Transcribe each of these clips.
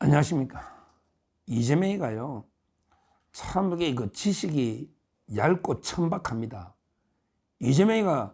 안녕하십니까. 이재명이가요, 참 이게 그 지식이 얇고 천박합니다. 이재명이가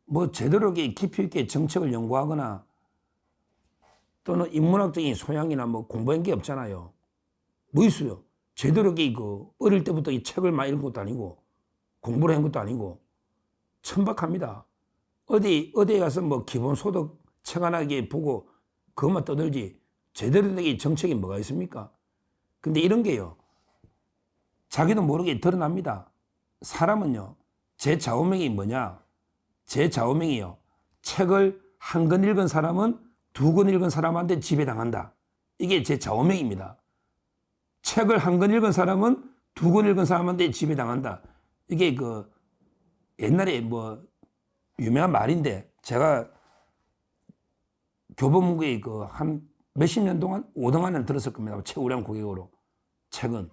뭐 제대로 깊이 있게 정책을 연구하거나 또는 인문학적인 소양이나 뭐 공부한 게 없잖아요. 뭐 있어요? 제대로 어릴 때부터 이 책을 많이 읽은 것도 아니고 공부를 한 것도 아니고 천박합니다. 어디에 가서 뭐 기본소득 책 하나 보고 그것만 떠들지 제대로 된 정책이 뭐가 있습니까? 근데 이런 게요, 자기도 모르게 드러납니다. 사람은요, 제 좌우명이 뭐냐? 제 좌우명이요, 책을 한 권 읽은 사람은 두 권 읽은 사람한테 지배당한다. 이게 제 좌우명입니다. 책을 한 권 읽은 사람은 두 권 읽은 사람한테 지배당한다. 이게 옛날에 뭐 유명한 말인데, 제가 교보문고에 한 몇십 년 동안 5등 안에 들었을 겁니다. 최우량 고객으로. 책은.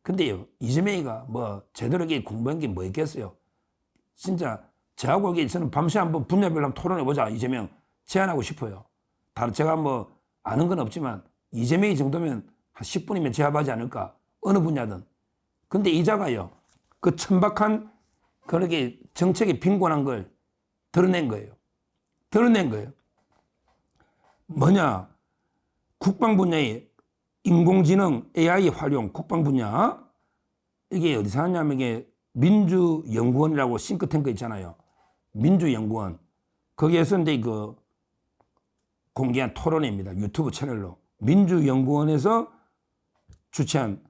근데요, 이재명이가 뭐 제대로 공부한 게 뭐 있겠어요? 진짜 저하고 저는 밤새 한번 분야별로 한번 토론해보자. 이재명 제안하고 싶어요. 다른 제가 뭐 아는 건 없지만 이재명이 정도면 한 10분이면 제압하지 않을까. 어느 분야든. 근데 이자가요, 그 천박한 그렇게 정책이 빈곤한 걸 드러낸 거예요. 뭐냐? 국방 분야의 인공지능 AI 활용 국방 분야, 이게 어디서 하냐면 이게 민주연구원이라고 싱크탱크 있잖아요. 민주연구원. 거기에서 이제 공개한 토론회입니다. 유튜브 채널로. 민주연구원에서 주최한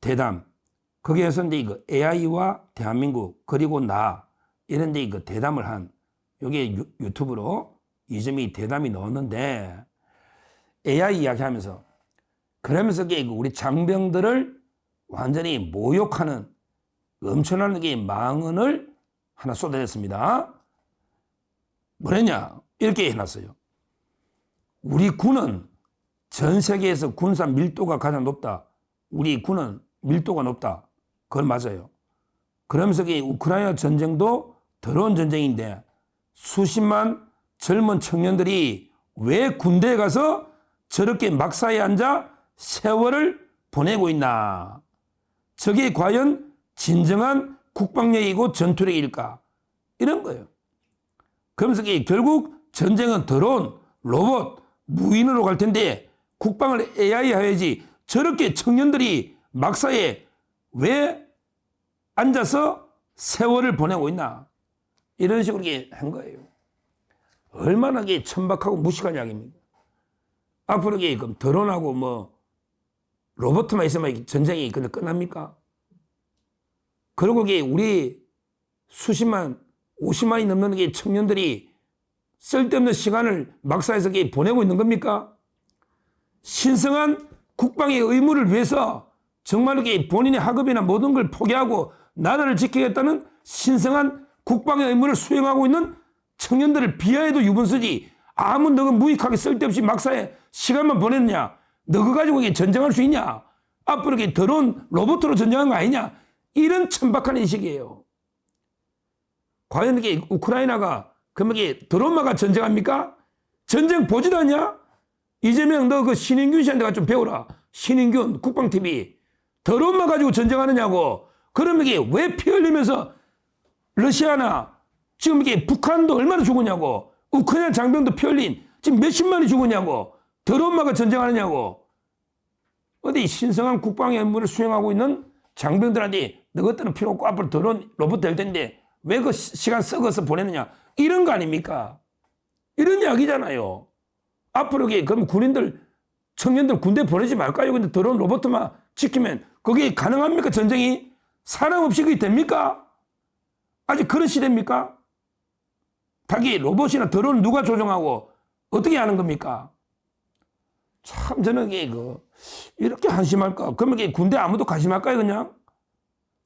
대담. 거기에서 이제 AI와 대한민국 그리고 나 이런 데 대담을 한, 요게 유튜브로 이재명이 대담이 넣었는데, AI 이야기하면서, 그러면서 우리 장병들을 완전히 모욕하는 엄청난 망언을 하나 쏟아냈습니다. 뭐랬냐? 이렇게 해놨어요. 우리 군은 전 세계에서 군사 밀도가 가장 높다. 우리 군은 밀도가 높다. 그건 맞아요. 그러면서 우크라이나 전쟁도 더러운 전쟁인데 수십만 젊은 청년들이 왜 군대에 가서 저렇게 막사에 앉아 세월을 보내고 있나? 저게 과연 진정한 국방력이고 전투력일까? 이런 거예요. 그러면서 결국 전쟁은 드론, 로봇, 무인으로 갈 텐데 국방을 AI 해야지 저렇게 청년들이 막사에 왜 앉아서 세월을 보내고 있나? 이런 식으로 한 거예요. 얼마나 천박하고 무식한 이야기입니까? 앞으로 그럼 드론하고 뭐 로봇만 있으면 전쟁이 끝납니까? 그리고 우리 수십만, 50만이 넘는 청년들이 쓸데없는 시간을 막사에서 보내고 있는 겁니까? 신성한 국방의 의무를 위해서 정말로 본인의 학업이나 모든 걸 포기하고 나라를 지키겠다는 신성한 국방의 의무를 수행하고 있는 청년들을 비하해도 유분수지, 아무 너가 무익하게 쓸데없이 막사에 시간만 보냈냐? 너가 가지고 전쟁할 수 있냐? 앞으로 드론, 로봇으로 전쟁한 거 아니냐? 이런 천박한 인식이에요. 과연 우크라이나가 그러면 드론마가 전쟁합니까? 전쟁 보지도 않냐? 이재명, 너 신인균 씨한테 좀 배워라. 신인균 국방TV. 드론만 가지고 전쟁하느냐고. 그러면 왜 피 흘리면서 러시아나 지금 북한도 얼마나 죽었냐고. 우크라이나 장병도 피 흘린 지금 몇십만이 죽었냐고. 드론마가 전쟁하느냐고. 어디 신성한 국방의 임무를 수행하고 있는 장병들한테 너 것들은 필요 없고 앞으로 드론, 로봇 될 텐데 왜 그 시간 썩어서 보내느냐. 이런 거 아닙니까? 이런 이야기잖아요. 앞으로 그럼 군인들, 청년들 군대 보내지 말까요? 근데 드론, 로봇만 지키면 그게 가능합니까? 전쟁이? 사람 없이 그게 됩니까? 아직 그런 시대입니까? 자기 로봇이나 드론 누가 조종하고 어떻게 하는 겁니까? 참 저는 이렇게 한심할까? 그러면 군대 아무도 가심할까요, 그냥?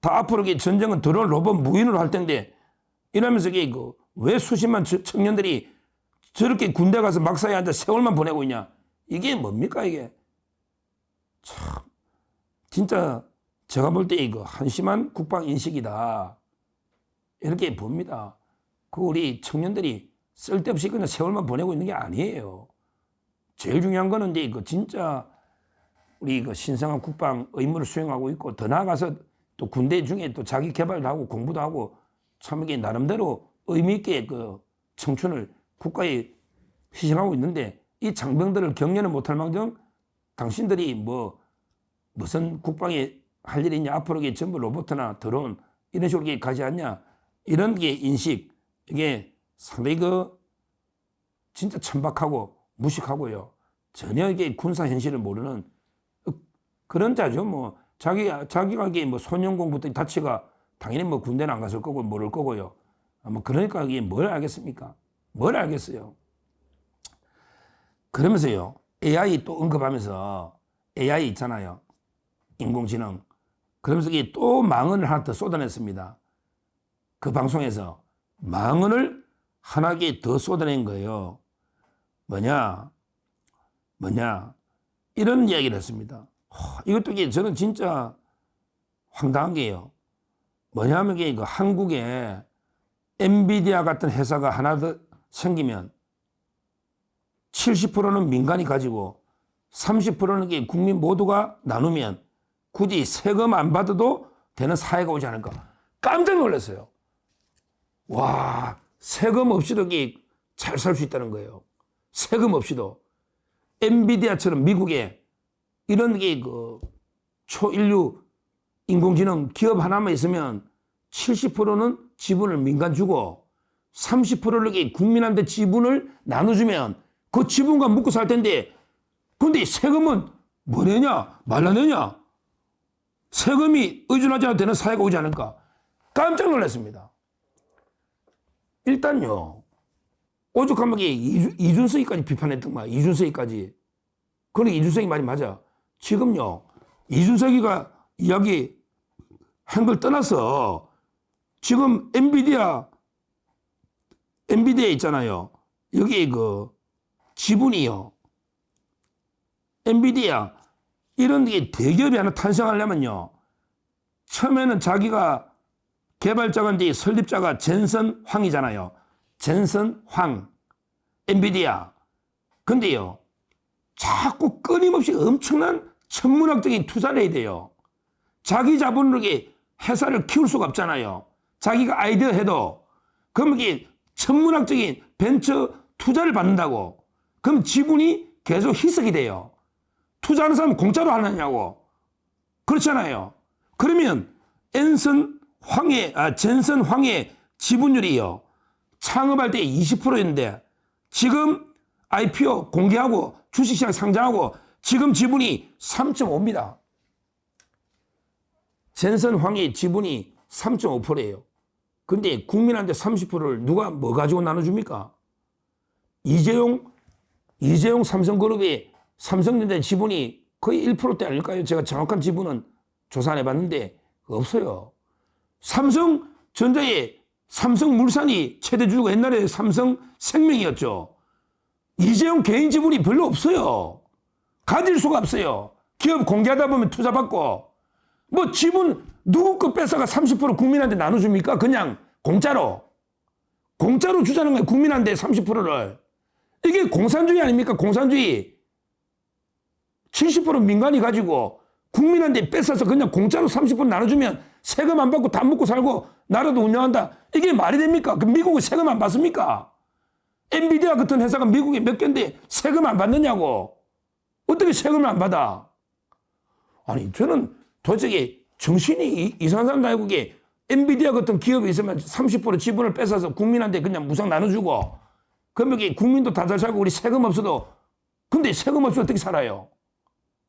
다 앞으로 전쟁은 드론, 로봇, 무인으로 할 텐데 이러면서 왜 수십만 청년들이 저렇게 군대 가서 막사에 앉아 세월만 보내고 있냐? 이게 뭡니까, 이게? 참, 진짜 제가 볼 때 한심한 국방 인식이다. 이렇게 봅니다. 우리 청년들이 쓸데없이 그냥 세월만 보내고 있는 게 아니에요. 제일 중요한 거는 진짜 우리 그 신성한 국방 의무를 수행하고 있고, 더 나아가서 또 군대 중에 또 자기 개발도 하고 공부도 하고 참 이게 나름대로 의미 있게 그 청춘을 국가에 희생하고 있는데, 이 장병들을 격려는 못할 망정 당신들이 뭐 무슨 국방에 할 일이 있냐, 앞으로 이게 전부 로봇이나 드론 이런 식으로 이게 가지 않냐, 이런 게 인식, 이게 상당히 그 진짜 천박하고 무식하고요, 전혀 이게 군사 현실을 모르는 그런 자죠. 뭐 자기가 이게 뭐 소년공부터 다치가 당연히 뭐 군대는 안 갔을 거고 모를 거고요. 뭐 그러니까 이게 뭘 알겠습니까? 뭘 알겠어요? 그러면서요, AI 또 언급하면서, AI 있잖아요, 인공지능. 그러면서 이게 또 망언을 하나 더 쏟아냈습니다. 그 방송에서 망언을 하나 더 쏟아낸 거예요. 뭐냐 이런 이야기를 했습니다. 이것도 이게 저는 진짜 황당한 게요. 뭐냐면 이게 그 한국에 엔비디아 같은 회사가 하나 더 생기면 70%는 민간이 가지고 30%는 국민 모두가 나누면 굳이 세금 안 받아도 되는 사회가 오지 않을까. 깜짝 놀랐어요. 와, 세금 없이도 잘 살 수 있다는 거예요. 세금 없이도. 엔비디아처럼 미국에 이런 그 초인류 인공지능 기업 하나만 있으면 70%는 지분을 민간 주고 30%를 국민한테 지분을 나눠주면 그 지분과 먹고 살 텐데, 근데 세금은 뭐 내냐? 말라내냐? 세금이 의존하지 않아도 되는 사회가 오지 않을까? 깜짝 놀랐습니다. 일단요, 오죽하면 이준석이까지 비판했던 거야. 이준석이까지. 그러니까 이준석이 말이 맞아. 지금요, 이준석이가 이야기 한 걸 떠나서 지금 엔비디아 있잖아요. 여기 그 지분이요. 엔비디아 이런 게 대기업이 하나 탄생하려면요, 처음에는 자기가 개발자가 설립자가 젠슨 황이잖아요. 젠슨 황, 엔비디아. 근데요, 자꾸 끊임없이 엄청난 천문학적인 투자를 해야 돼요. 자기 자본으로 회사를 키울 수가 없잖아요. 자기가 아이디어 해도. 그럼 이게 천문학적인 벤처 투자를 받는다고. 그럼 지분이 계속 희석이 돼요. 투자하는 사람 공짜로 하느냐고. 그렇잖아요. 그러면 젠슨 황의 지분율이요, 창업할 때 20%였는데 지금 IPO 공개하고 주식시장 상장하고 지금 지분이 3.5입니다. 젠슨 황의 지분이 3.5%예요. 근데 국민한테 30%를 누가 뭐 가지고 나눠줍니까? 이재용 삼성그룹의 삼성전자 지분이 거의 1%대 아닐까요? 제가 정확한 지분은 조사 안 해봤는데 없어요. 삼성전자의 삼성물산이 최대 주주가 옛날에 삼성생명이었죠. 이재용 개인 지분이 별로 없어요. 가질 수가 없어요. 기업 공개하다 보면 투자받고, 뭐 지분 누구 거 뺏어가 30% 국민한테 나눠줍니까? 그냥 공짜로 주자는 거예요. 국민한테 30%를. 이게 공산주의 아닙니까? 공산주의. 70% 민간이 가지고 국민한테 뺏어서 그냥 공짜로 30% 나눠주면 세금 안 받고 다 먹고 살고 나라도 운영한다. 이게 말이 됩니까? 그럼 미국은 세금 안 받습니까? 엔비디아 같은 회사가 미국에 몇 개인데 세금 안 받느냐고. 어떻게 세금을 안 받아? 아니, 저는 도대체 정신이 이상한 사람도 아니고, 엔비디아 같은 기업이 있으면 30% 지분을 뺏어서 국민한테 그냥 무상 나눠주고, 그러면 국민도 다 잘 살고 우리 세금 없어도, 근데 세금 없이 어떻게 살아요?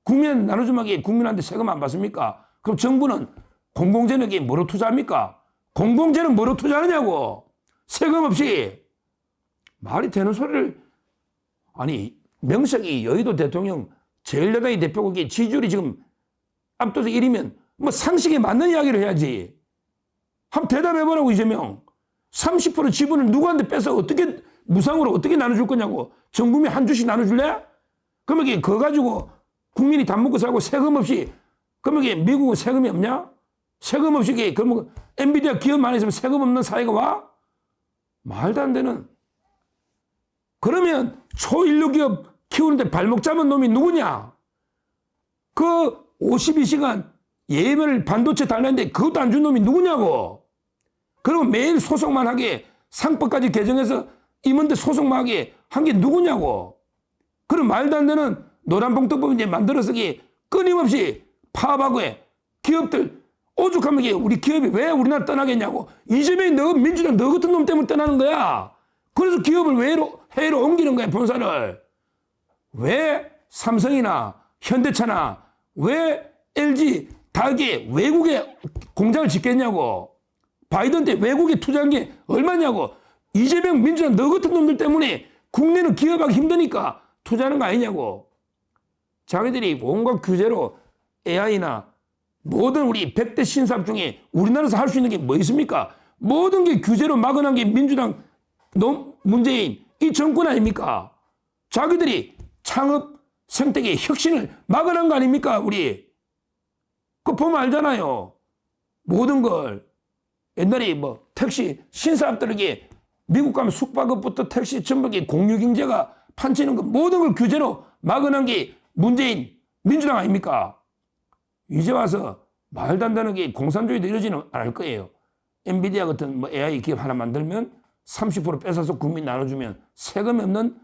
국민한테 나눠주면 국민한테 세금 안 받습니까? 그럼 정부는 공공재는 뭐로 투자합니까? 공공재는 뭐로 투자하느냐고. 세금 없이. 말이 되는 소리를. 아니, 명석이 여의도 대통령 제1야당의 대표고 지지율이 지금 압도적 1위면 뭐 상식에 맞는 이야기를 해야지. 한번 대답해보라고. 이재명 30% 지분을 누구한테 뺏어 어떻게 무상으로 어떻게 나눠줄 거냐고. 전 국민 한 주씩 나눠줄래? 그러면 그거 가지고 국민이 다 먹고 살고 세금 없이. 그러면 미국은 세금이 없냐? 세금 없이 그러면 엔비디아 기업만 있으면 세금 없는 사회가 와? 말도 안 되는. 그러면 초인류 기업 키우는데 발목 잡은 놈이 누구냐? 그 52시간 예매를 반도체 달라는데 그것도 안 준 놈이 누구냐고. 그리고 매일 소송만 하게 상법까지 개정해서 임원대 소송만 하게 한 게 누구냐고. 그런 말도 안 되는 노란봉투법 이제 만들어서 끊임없이 파업하고 해. 기업들 오죽하면 우리 기업이 왜 우리나라 떠나겠냐고. 이재명이 민주당 너 같은 놈 때문에 떠나는 거야. 그래서 기업을 해외로 옮기는 거야, 본사를. 왜 삼성이나 현대차나 왜 LG 다 이게 외국에 공장을 짓겠냐고. 바이든 때 외국에 투자한 게 얼마냐고. 이재명 민주당 너 같은 놈들 때문에 국내는 기업하기 힘드니까 투자하는 거 아니냐고. 자기들이 온갖 규제로 AI나 모든 우리 100대 신사업 중에 우리나라에서 할 수 있는 게 뭐 있습니까? 모든 게 규제로 막아놓은 게 민주당 문재인 이 정권 아닙니까? 자기들이 창업 생태계 혁신을 막아놓은 거 아닙니까? 우리 그거 보면 알잖아요. 모든 걸 옛날에 뭐 택시 신사업들에게 미국 가면 숙박업부터 택시 전부 공유경제가 판치는 거 모든 걸 규제로 막아놓은 게 문재인 민주당 아닙니까? 이제 와서 말도 안 되는 게 공산주의도 이러지는 않을 거예요. 엔비디아 같은 뭐 AI 기업 하나 만들면 30% 뺏어서 국민 나눠주면 세금이 없는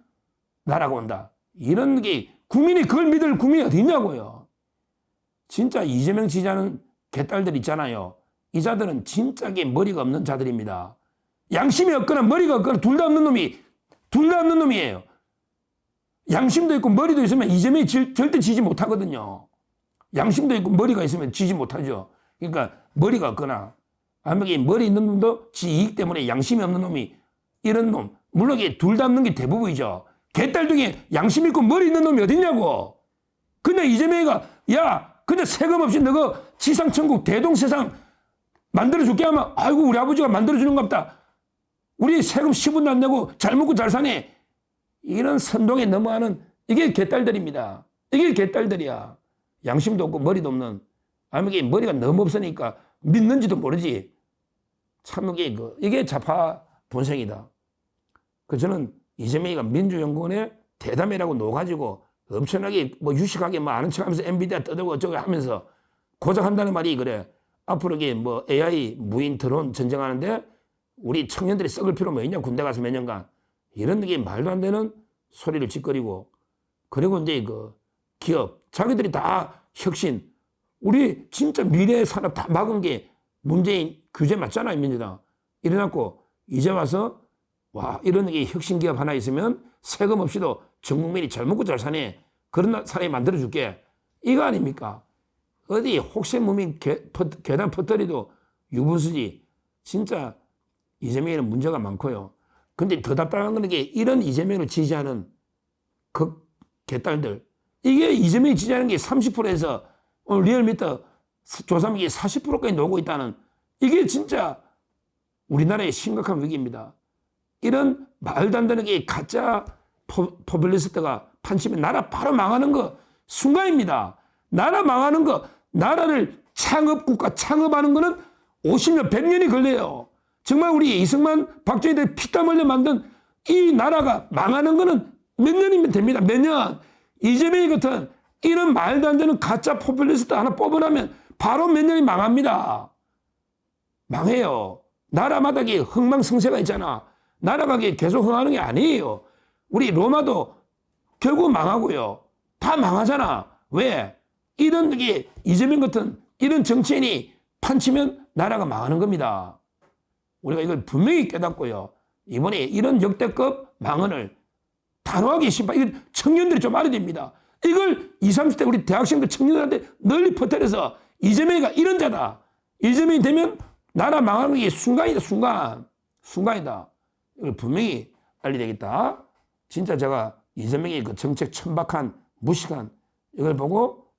나라가 온다. 이런 게 국민이 그걸 믿을 국민이 어디 있냐고요. 진짜 이재명 지지하는 개딸들 있잖아요. 이 자들은 진짜 머리가 없는 자들입니다. 양심이 없거나 머리가 없거나 둘 다 없는 놈이에요. 양심도 있고 머리도 있으면 이재명이 절대 지지 못하거든요. 양심도 있고 머리가 있으면 지지 못하죠. 그러니까 머리가 없거나 아니면 머리 있는 놈도 지 이익 때문에 양심이 없는 놈이 이런 놈. 물론 둘 다 없는 게 대부분이죠. 개딸 중에 양심 있고 머리 있는 놈이 어딨냐고. 근데 이재명이가 야 근데 세금 없이 너가 지상천국 대동세상 만들어줄게 하면 아이고 우리 아버지가 만들어주는 것 같다. 우리 세금 10원도 안 내고 잘 먹고 잘 사네. 이런 선동에 넘어가는 이게 개딸들입니다. 이게 개딸들이야. 양심도 없고 머리도 없는. 아니면 머리가 너무 없으니까 믿는지도 모르지. 참 이게 좌파 본색이다. 저는 이재명이가 민주연구원의 대담이라고 놓아가지고 엄청나게 뭐 유식하게 뭐 아는 척하면서 엔비디아 떠들고 어쩌고 하면서 고작 한다는 말이 그래. 앞으로 뭐 AI 무인 드론 전쟁하는데 우리 청년들이 썩을 필요 뭐 있냐 군대 가서 몇 년간 이런 게 말도 안 되는 소리를 짓거리고 그리고 이제 기업 자기들이 다 혁신 우리 진짜 미래의 산업 다 막은 게 문재인 규제 맞잖아요 민주당 이래놓고 이제 와서 와 이런 게 혁신 기업 하나 있으면 세금 없이도 전 국민이 잘 먹고 잘 사네 그런 사람이 만들어줄게 이거 아닙니까? 어디 혹세무민 계단 퍼뜨리도 유분수지 진짜 이재명에는 문제가 많고요. 근데 더 답답한 건 이런 이재명을 지지하는 그 개딸들 이게 이재명이 지지하는 게 30%에서 리얼미터 조사하면 이게 40%까지 나오고 있다는 이게 진짜 우리나라의 심각한 위기입니다. 이런 말도 안 되는 게 가짜 포퓰리스트가 판치면 나라 바로 망하는 거 순간입니다. 나라 망하는 거 나라를 창업국가 창업하는 거는 50년 100년이 걸려요. 정말 우리 이승만 박정희들 피땀 흘려 만든 이 나라가 망하는 거는 몇 년이면 됩니다. 몇 년. 이재명이 같은 이런 말도 안 되는 가짜 포퓰리스트 하나 뽑아내면 바로 몇 년이 망합니다. 망해요. 나라마다 흥망성쇠가 있잖아. 나라가 계속 흥하는 게 아니에요. 우리 로마도 결국 망하고요. 다 망하잖아. 왜? 이런 이재명 같은 이런 정치인이 판치면 나라가 망하는 겁니다. 우리가 이걸 분명히 깨닫고요. 이번에 이런 역대급 망언을 단호하게 이걸 청년들이 좀 알아야 됩니다. 이걸 20, 30대 우리 대학생들 청년들한테 널리 퍼뜨려서 이재명이가 이런 자다. 이재명이 되면 나라 망하는 게 순간이다. 순간이다. 이걸 분명히 알려야 되겠다. 진짜 제가 이재명의 그 정책 천박한 무식한 이걸 보고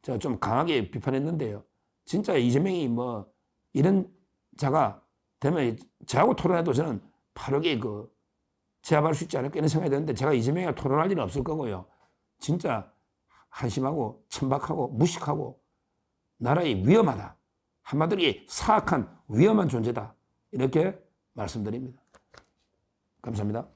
제가 좀 강하게 비판했는데요. 진짜 이재명이 뭐 이런 자가 되면 저하고 토론해도 저는 바르게 제압할 수 있지 않을까 이런 생각이 드는데 제가 이재명이랑 토론할 일은 없을 거고요. 진짜 한심하고 천박하고 무식하고 나라에 위험하다. 한마디로 사악한 위험한 존재다. 이렇게 말씀드립니다. 감사합니다.